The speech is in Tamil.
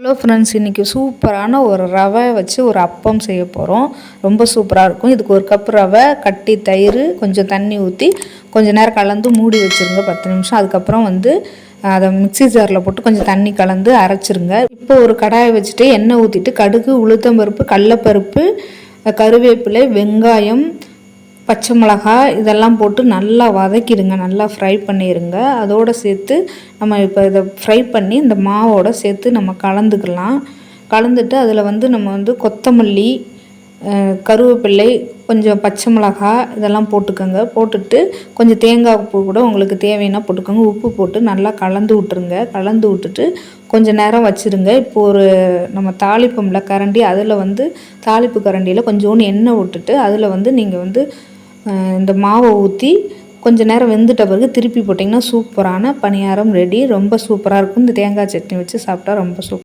ஹலோ ஃப்ரெண்ட்ஸ், இன்றைக்கி சூப்பரான ஒரு ரவை வச்சு ஒரு அப்பம் செய்ய போகிறோம். ரொம்ப சூப்பராக இருக்கும். இதுக்கு ஒரு கப் ரவை, கட்டி தயிர், கொஞ்சம் தண்ணி ஊற்றி கொஞ்சம் நேரம் கலந்து மூடி வச்சுருங்க 10 நிமிஷம். அதுக்கப்புறம் அதை மிக்ஸி ஜாரில் போட்டு கொஞ்சம் தண்ணி கலந்து அரைச்சிருங்க. இப்போ ஒரு கடாயை வச்சுட்டு எண்ணெய் ஊற்றிட்டு கடுகு, உளுத்தம்பருப்பு, கடலைப்பருப்பு, கருவேப்பிலை, வெங்காயம், பச்சை மிளகாய் இதெல்லாம் போட்டு நல்லா வதக்கிடுங்க. நல்லா ஃப்ரை பண்ணிடுங்க. அதோடு சேர்த்து நம்ம இப்போ இதை ஃப்ரை பண்ணி இந்த மாவோடு சேர்த்து நம்ம கலந்துக்கலாம். கலந்துட்டு அதில் நம்ம கொத்தமல்லி, கருவேப்பிலை, கொஞ்சம் பச்சை மிளகாய் இதெல்லாம் போட்டுக்கோங்க. போட்டுட்டு கொஞ்சம் தேங்காய் பூ கூட உங்களுக்கு தேவைன்னா போட்டுக்கோங்க. உப்பு போட்டு நல்லா கலந்து விட்டுருங்க. கலந்து விட்டுட்டு கொஞ்சம் நேரம் வச்சுருங்க. இப்போது நம்ம தாளிப்போம்ல கரண்டி, அதில் தாளிப்பு கரண்டியில் கொஞ்சோண்டு எண்ணெய் விட்டுட்டு அதில் நீங்கள் இந்த மாவை ஊற்றி கொஞ்சம் நேரம் வெந்துட்ட பிறகு திருப்பி போட்டிங்கன்னா சூப்பரான பணியாரம் ரெடி. ரொம்ப சூப்பராக இருக்கும். இந்த தேங்காய் சட்னி வச்சு சாப்பிட்டா ரொம்ப சூப்பர்.